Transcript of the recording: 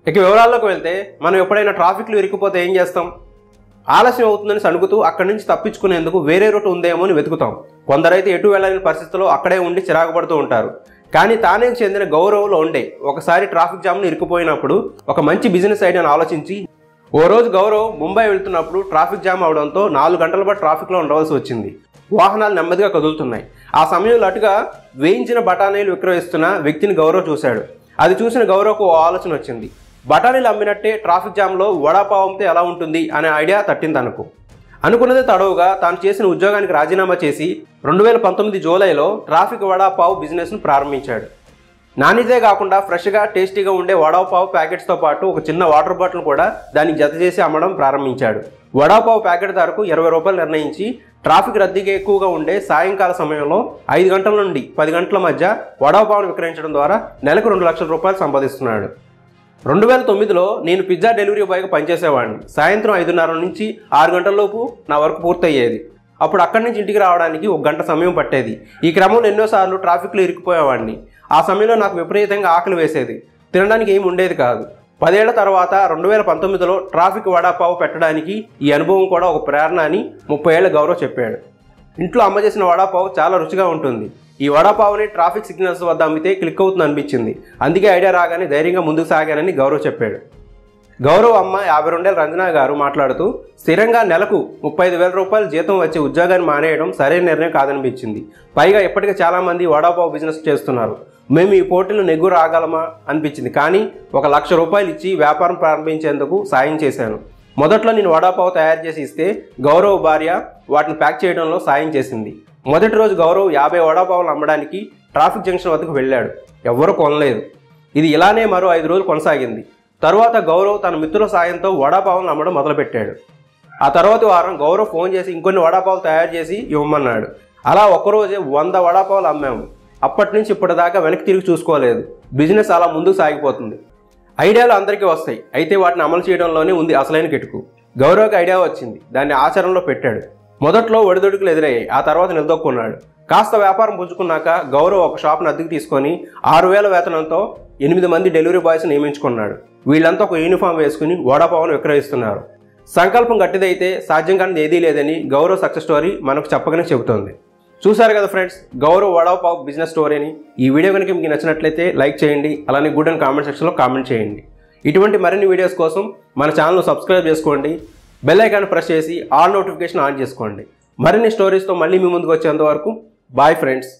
ఇక వివరాల్లోకి వెళ్తే మనం ఎప్పుడైనా ట్రాఫిక్లో ఇరుక్కుపోతే ఏం చేస్తాం? ఆలస్యం అవుతుందని సణుగుతూ అక్కడి నుంచి తప్పించుకునేందుకు వేరే రూట్ ఉందేమో అని వెతుకుతాం. కొందరైతే ఎటు వెళ్ళలేని పరిస్థితుల్లో అక్కడే ఉండి చిరాకు పడుతూ ఉంటారు. కానీ తానేకి చెందిన గౌరవ్లో ఉండే ఒకసారి ట్రాఫిక్ జామ్ను ఇరుక్కుపోయినప్పుడు ఒక మంచి బిజినెస్ ఐడియాను ఆలోచించి ఓ రోజు గౌరవ్ ముంబై వెళ్తున్నప్పుడు ట్రాఫిక్ జామ్ అవడంతో 4 గంటల పాటు ట్రాఫిక్లో ఉండవలసి వచ్చింది. వాహనాలు నెమ్మదిగా కదులుతున్నాయి. ఆ సమయంలో అటుగా వేయించిన బఠానీలు విక్రయిస్తున్న వ్యక్తిని గౌరవ్ చూశాడు. అది చూసిన గౌరవ్కు ఓ ఆలోచన వచ్చింది. బఠానీలు అమ్మినట్టే ట్రాఫిక్ జామ్లో వడాపావ్ అమ్మితే ఎలా ఉంటుంది అనే ఐడియా తట్టింది తనకు. అనుకున్నదే తడవుగా తాను చేసిన ఉద్యోగానికి రాజీనామా చేసి 2019 జూలైలో ట్రాఫిక్ వడాపావ్ బిజినెస్ను ప్రారంభించాడు. నాణ్యతే కాకుండా ఫ్రెష్గా టేస్టీగా ఉండే వడాపావ్ ప్యాకెట్స్తో పాటు ఒక చిన్న వాటర్ బాటిల్ కూడా దానికి జత చేసి అమ్మడం ప్రారంభించాడు. వడాపావ్ ప్యాకెట్ ధరకు 20 రూపాయలు నిర్ణయించి ట్రాఫిక్ రద్దీగా ఎక్కువగా ఉండే సాయంకాల సమయంలో 5 గంటల నుండి 10 గంటల మధ్య వడాపావ్ను విక్రయించడం ద్వారా నెలకు 2 లక్షల రూపాయలు సంపాదిస్తున్నాడు. 2009లో నేను పిజ్జా డెలివరీ బాయ్గా పనిచేసేవాడిని. సాయంత్రం 5:30 నుంచి 6 గంటలలోపు నా వర్క్ పూర్తయ్యేది. అప్పుడు అక్కడి నుంచి ఇంటికి రావడానికి 1 గంట సమయం పట్టేది. ఈ క్రమంలో ఎన్నోసార్లు ట్రాఫిక్లో ఇరుక్కుపోయేవాడిని. ఆ సమయంలో నాకు విపరీతంగా ఆకలి వేసేది. తినడానికి ఏమి ఉండేది కాదు. 10 ఏళ్ల తర్వాత 2019లో ట్రాఫిక్ వడాపావ్ పెట్టడానికి ఈ అనుభవం కూడా ఒక ప్రేరణ అని 30 ఏళ్ల గౌరవ్ చెప్పాడు. ఇంట్లో అమ్మ చేసిన వడాపావ్ చాలా రుచిగా ఉంటుంది. ఈ వడాపావ్ని ట్రాఫిక్ సిగ్నల్స్ వద్ద అమ్మితే క్లిక్ అవుతుంది అనిపించింది. అందుకే ఐడియా రాగానే ధైర్యంగా ముందుకు సాగానని గౌరవ్ చెప్పాడు. గౌరవ్ అమ్మ 52 ఏళ్ల రంజనా గారు మాట్లాడుతూ స్థిరంగా నెలకు 35,000 రూపాయలు జీతం వచ్చే ఉద్యోగాన్ని మానేయడం సరైన నిర్ణయం కాదనిపించింది. పైగా ఇప్పటికే చాలామంది వడాపావ్ బిజినెస్ చేస్తున్నారు. మేము ఈ పోటీలో నెగ్గు రాగలమా అనిపించింది. కానీ 1 లక్ష రూపాయలు ఇచ్చి వ్యాపారం ప్రారంభించేందుకు సాయం చేశాను. మొదట్లో నేను వడాపావ్ తయారు చేసి ఇస్తే గౌరవ్ భార్య వాటిని ప్యాక్ చేయడంలో సాయం చేసింది. మొదటి రోజు గౌరవ్ 50 వడాపావులు అమ్మడానికి ట్రాఫిక్ జంక్షన్ వద్దకు వెళ్ళాడు. ఎవ్వరూ కొనలేదు. ఇది ఇలానే మరో 5 రోజులు కొనసాగింది. తరువాత గౌరవ్ తన మిత్రుల సాయంతో వడాపావులను అమ్మడం మొదలుపెట్టాడు. ఆ తర్వాత వారం గౌరవ్ ఫోన్ చేసి ఇంకొన్ని వడాపావులు తయారు చేసి ఇవ్వమన్నాడు. అలా ఒక్కరోజే 100 వడాపావులు అమ్మాము. అప్పటి నుంచి ఇప్పటిదాకా వెనక్కి తిరిగి చూసుకోలేదు. బిజినెస్ అలా ముందుకు సాగిపోతుంది. ఐడియాలు అందరికీ వస్తాయి. అయితే వాటిని అమలు చేయడంలోనే ఉంది అసలైన కిటుకు. గౌరవ్కి ఐడియా వచ్చింది. దాన్ని ఆచరణలో పెట్టాడు. మొదట్లో ఒడిదొడుకులు ఎదురయ్యాయి. ఆ తర్వాత నిలదొక్కున్నాడు. కాస్త వ్యాపారం పుంజుకున్నాక గౌరవ్ ఒక షాప్ను అద్దెకు తీసుకొని 6,000 వేతనంతో 8 మంది డెలివరీ బాయ్స్ నియమించుకున్నాడు. వీళ్ళంతా ఒక యూనిఫామ్ వేసుకుని వడాపావ్ను విక్రయిస్తున్నారు. సంకల్పం గట్టిదైతే సాధ్యం కానిది ఏదీ లేదని గౌరవ్ సక్సెస్ స్టోరీ మనకు చెప్పగానే చెబుతోంది. చూసారు కదా ఫ్రెండ్స్, గౌరవ్ వడాపావ్ బిజినెస్ స్టోరీని. ఈ వీడియో కనుక మీకు నచ్చినట్లయితే లైక్ చేయండి. అలానే గుడ్ అండ్ కామెంట్ సెక్షన్లో కామెంట్ చేయండి. ఇటువంటి మరిన్ని వీడియోస్ కోసం మన ఛానల్ను సబ్స్క్రైబ్ చేసుకోండి. బెల్ ఐకాన్ ప్రెస్ చేసి ఆల్ నోటిఫికేషన్ ఆన్ చేసుకోండి. మరిన్ని స్టోరీస్తో మళ్ళీ మీ ముందుకు వచ్చేంత వరకు బాయ్ ఫ్రెండ్స్.